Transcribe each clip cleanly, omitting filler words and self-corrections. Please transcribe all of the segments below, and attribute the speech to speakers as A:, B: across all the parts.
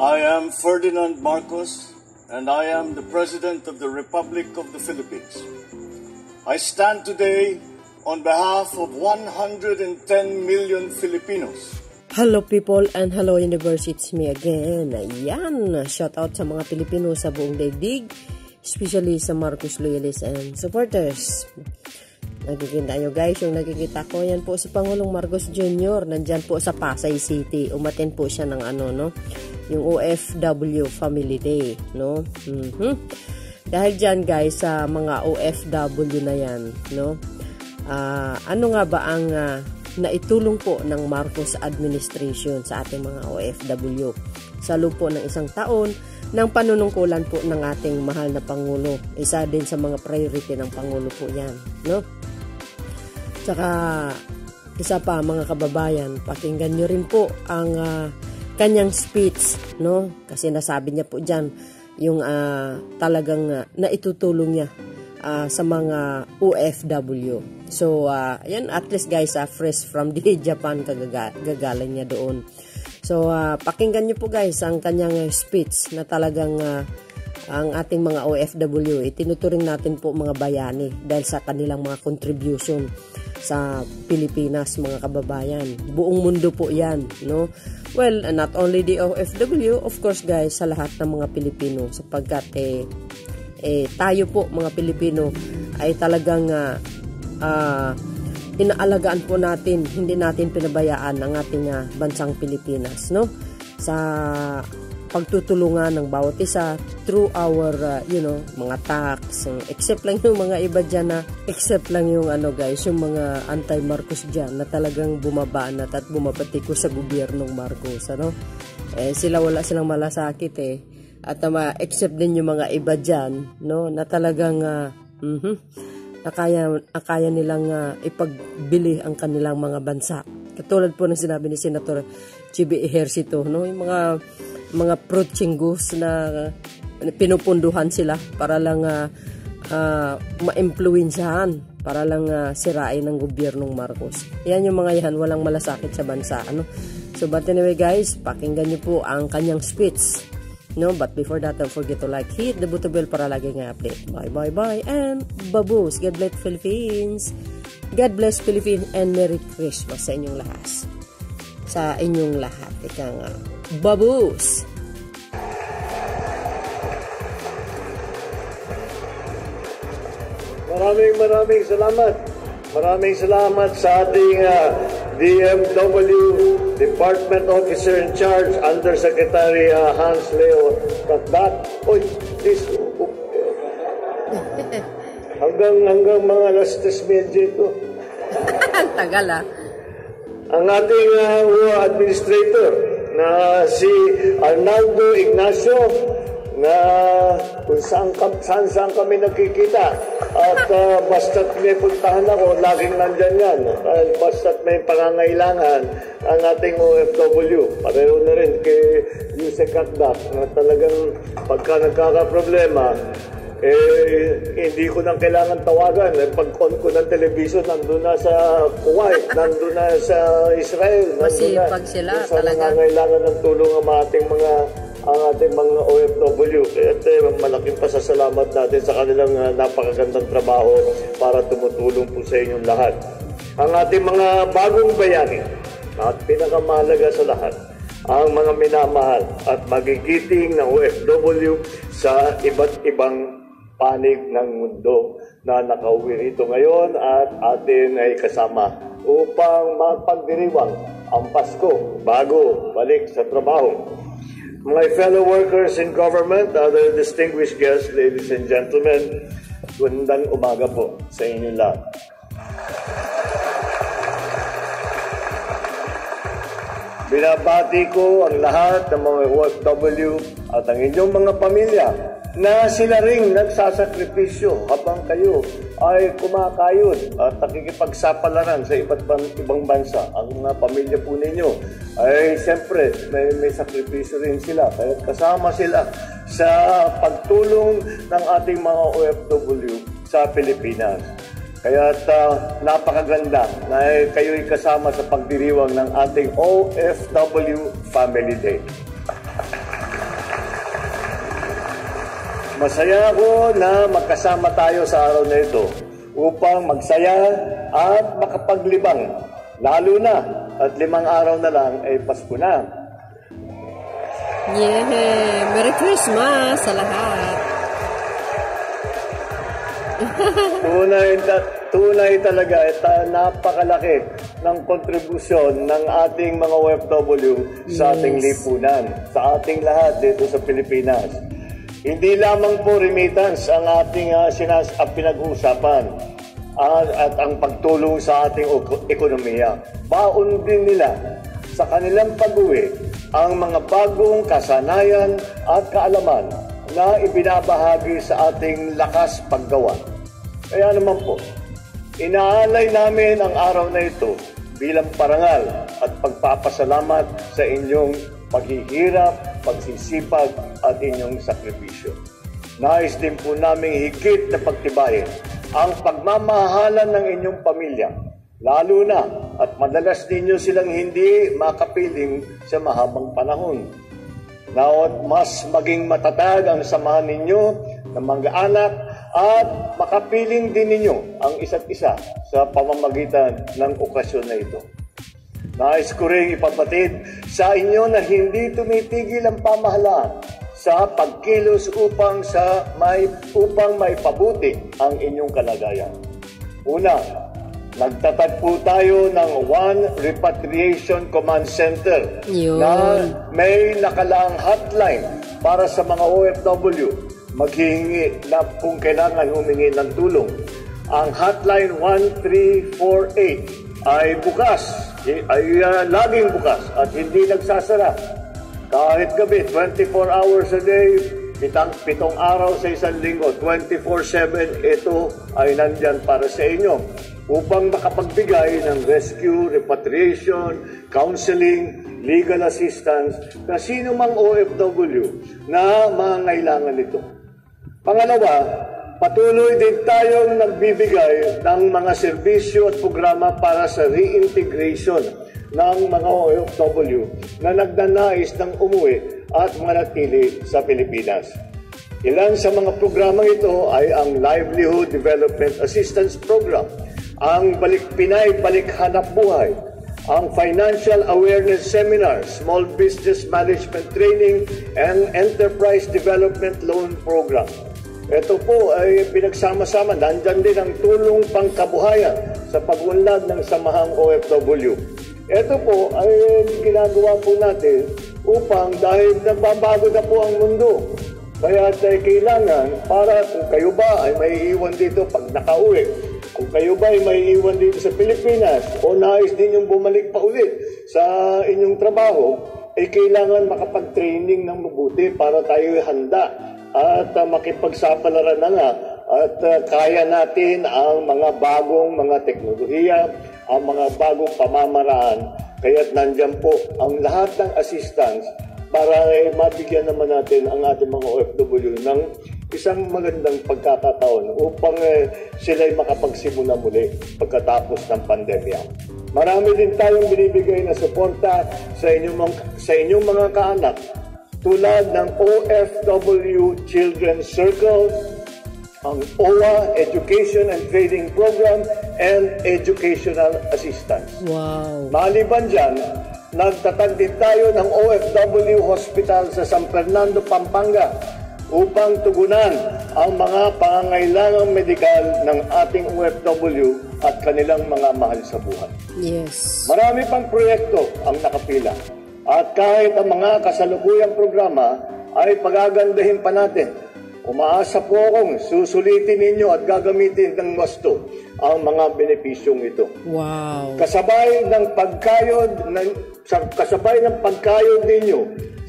A: I am Ferdinand Marcos, and I am the President of the Republic of the Philippines. I stand today on behalf of 110 million Filipinos.
B: Hello people and hello universe, it's me again. Ayan, shout out sa mga Pilipino sa buong daigdig, especially sa Marcos loyalists and supporters. Nakikita nyo guys, yung nakikita ko, yan po si Pangulong Marcos Jr. Nandyan po sa Pasay City. Umaten po siya ng yung OFW Family Day, no? Dahil dyan guys, sa mga OFW na yan, no? Ano nga ba ang naitulong po ng Marcos administration sa ating mga OFW? Sa loob po ng isang taon, ng panunungkulan po ng ating mahal na Pangulo. Isa din sa mga priority ng Pangulo po yan, no? Tsaka, isa pa mga kababayan, pakinggan nyo rin po ang kanyang speech, no? Kasi nasabi niya po dyan, yung talagang naitutulong niya sa mga OFW. So, yan, at least guys, fresh from the Japan, kagagaling niya doon. So, pakinggan nyo po guys ang kanyang speech na talagang ang ating mga OFW, itinuturing natin po mga bayani dahil sa kanilang mga contribution sa Pilipinas, mga kababayan. Buong mundo po yan, no? Well, not only the OFW, of course guys, sa lahat ng mga Pilipino, sapagkat tayo po mga Pilipino ay talagang inaalagaan po natin, hindi natin pinabayaan ang ating bansang Pilipinas, no? Sa pagtutulungan ng bawat isa through our, mga tax, except lang yung mga iba dyan except lang yung guys, yung mga anti-Marcos dyan na talagang bumaba na at bumapatiko sa gobyernong Marcos, sila wala silang malasakit at except din yung mga iba dyan, no, na talagang kaya nilang ipagbili ang kanilang mga bansa. Katulad po ng sinabi ni Senator Chibi Ejercito, no, yung mga protchingos na pinupunduhan sila para lang ma-influensyahan, para lang sirain ng gobyernong Marcos. Yan yung mga yan, walang malasakit sa bansa, So but anyway guys, pakinggan niyo po ang kanyang speech, no? But before that, don't forget to like, hit the button bell para lagi nga update. Bye and babus. God bless Philippines. God bless Philippines and Merry Christmas sa inyong lahat. Sa inyong lahat. Ika nga. Babus!
C: Maraming salamat. Maraming salamat sa ating DMW Department Officer in Charge, Undersecretary Hans Leo Katbat. Oy, this hanggang mga alas 3:30 ito.
B: Ang tagal
C: Ang ating administrator na si Arnaldo Ignacio, na kung saan kami nakikita at basta't may puntahan ako, laging nandyan yan. Basta't may pangangailangan ang ating OFW. Pareho na rin kay Yusek Akdak na talagang pagka nagkakaproblema, hindi ko nang kailangan tawagan. Pag-on ko ng television, nandun na sa Kuwait, nandun na sa Israel, nandun na
B: sila,
C: sa nangangailangan ng tulong ang ating mga OFW. Kaya malaking pasasalamat natin sa kanilang napakagandang trabaho para tumutulong po sa inyong lahat. Ang ating mga bagong bayani at pinakamahalaga sa lahat, ang mga minamahal at magigiting ng OFW sa iba't ibang panig ng mundo na nakauwi rito ngayon at atin ay kasama upang mapagdiriwang ang Pasko bago balik sa trabaho. My fellow workers in government, other distinguished guests, ladies and gentlemen, gandang umaga po sa inyo lahat. Binabati ko ang lahat ng mga OFW at ang inyong mga pamilya na sila ring nagsasakripisyo habang kayo ay kumakayod at nakikipagsapalaran sa ibang bansa. Ang mga pamilya po ninyo ay siyempre may sakripisyo rin sila. Kaya kasama sila sa pagtulong ng ating mga OFW sa Pilipinas. Kaya napakaganda na kayo'y kasama sa pagdiriwang ng ating OFW Family Day. Masaya ako na magkasama tayo sa araw na ito upang magsaya at makapaglibang. Lalo na at 5 araw na lang ay Pasko na.
B: Yay! Merry Christmas sa lahat!
C: Tunay talaga, napakalaki ng kontribusyon ng ating mga OFW sa ating lipunan, sa ating lahat dito sa Pilipinas. Hindi lamang po remittance ang ating pinag-uusapan at ang pagtulong sa ating ekonomiya. Baon din nila sa kanilang pag-uwi ang mga bagong kasanayan at kaalaman na ibinabahagi sa ating lakas paggawa. Kaya naman po, inaalay namin ang araw na ito bilang parangal at pagpapasalamat sa inyong paghihirap, pagsisipag at inyong sakripisyo. Nais din po namin higit na pagtibayin ang pagmamahalan ng inyong pamilya, lalo na at madalas ninyo silang hindi makapiling sa mahabang panahon. Nawat mas maging matatag ang samahan ninyo ng mga anak at makapiling din ninyo ang isa't isa sa pamamagitan ng okasyon na ito. Nais ko rin ipapatid sa inyo na hindi tumitigil ang pamahalaan sa pagkilos upang maipabuti ang inyong kalagayan. Una, nagtatagpo tayo ng One Repatriation Command Center na may nakalaang hotline para sa mga OFW maghihingi na kung kailangan humingi ng tulong. Ang hotline 1348 ay bukas, laging bukas at hindi nagsasara. Kahit gabi, 24 hours a day, 7 araw sa isang linggo, 24/7, ito ay nandyan para sa inyo upang makapagbigay ng rescue, repatriation, counseling, legal assistance na sino mang OFW na mangailangan nito. Pangalawa, patuloy din tayong nagbibigay ng mga serbisyo at programa para sa reintegration ng mga OFW na nagnanais ng umuwi at manatili sa Pilipinas. Ilan sa mga programang ito ay ang Livelihood Development Assistance Program, ang Pinay Balik Hanap Buhay, ang Financial Awareness Seminar, Small Business Management Training, and Enterprise Development Loan Program. Ito po ay pinagsama-sama, nandyan din ang tulong pangkabuhayan sa pag-unlad ng samahang OFW. Ito po ay ginagawa po natin upang dahil nagbabago na po ang mundo. Kaya kailangan para kung kayo ba ay maiiwan dito pag nakauwi, kung kayo ba ay maiiwan dito sa Pilipinas o nais din yung bumalik pa ulit sa inyong trabaho, ay kailangan makapag-training ng mabuti para tayo handa at makipagsapalaran na nga at kaya natin ang mga bagong mga teknolohiya, ang mga bagong pamamaraan. Kaya't nandyan po ang lahat ng assistance para mabigyan naman natin ang ating mga OFW ng isang magandang pagkakataon upang sila'y makapagsimula muli pagkatapos ng pandemya. Marami din tayong binibigay na suporta sa inyong mga kaanak tulad ng OFW Children's Circle, ang OWA Education and Training Program, and Educational Assistance.
B: Wow!
C: Maliban dyan, nagtatag din tayo ng OFW Hospital sa San Fernando, Pampanga upang tugunan ang mga pangangailangang medikal ng ating OFW at kanilang mga mahal sa buhay.
B: Yes.
C: Marami pang proyekto ang nakapila. At kahit ang mga kasalukuyang programa ay pagagandahin pa natin, umaasa po akong susulitin ninyo at gagamitin ng gusto ang mga benepisyong ito.
B: Wow!
C: Kasabay ng pagkayod ninyo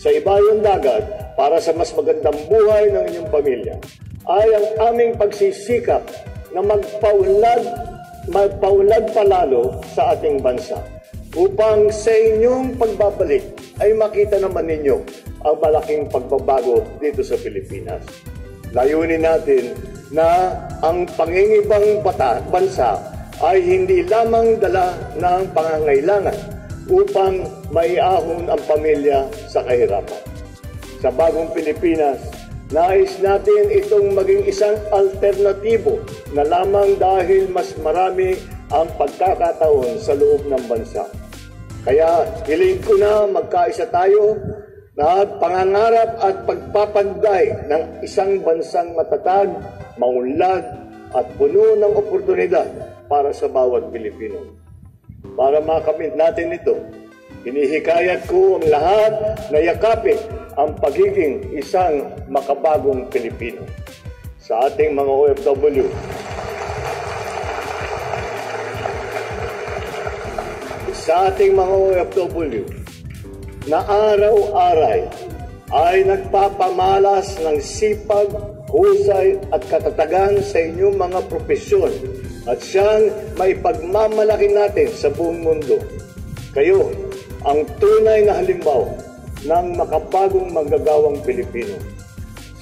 C: sa ibayong dagat para sa mas magandang buhay ng inyong pamilya ay ang aming pagsisikap na magpaunlad palalo sa ating bansa upang sa inyong pagbabalik ay makita naman ninyo ang malaking pagbabago dito sa Pilipinas. Layunin natin na ang pangingibang bansa ay hindi lamang dala ng pangangailangan upang maiahon ang pamilya sa kahirapan. Sa bagong Pilipinas, Nais natin itong maging isang alternatibo na lamang dahil mas marami ang pagkakataon sa loob ng bansa. Kaya hiling ko na magkaisa tayo na pangangarap at pagpapanday ng isang bansang matatag, maunlad at puno ng oportunidad para sa bawat Pilipino. Para makamit natin ito, hinihikayat ko ang lahat na yakapin ang pagiging isang makabagong Pilipino. Sa ating mga OFW, na araw-aray ay nagpapamalas ng sipag, husay at katatagan sa inyong mga propesyon at siyang maipagmamalaki natin sa buong mundo. Kayo ang tunay na halimbawa ng makabagong manggagawang Pilipino.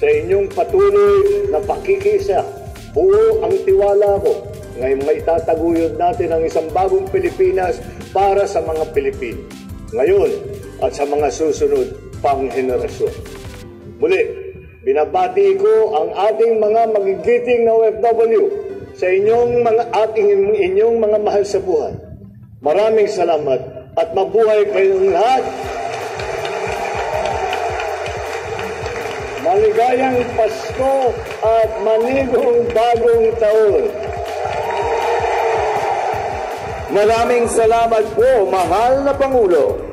C: Sa inyong patuloy na pakikisa, buo ang tiwala ko ngayong maitataguyod natin ang isang bagong Pilipinas para sa mga Pilipino, ngayon at sa mga susunod pang henerasyon. Muli, binabati ko ang ating mga magigiting na OFW sa inyong mga mahal sa buhay. Maraming salamat at mabuhay kayong lahat. Maligayang Pasko at manigong bagong taon.
D: Maraming salamat po, mahal na Pangulo.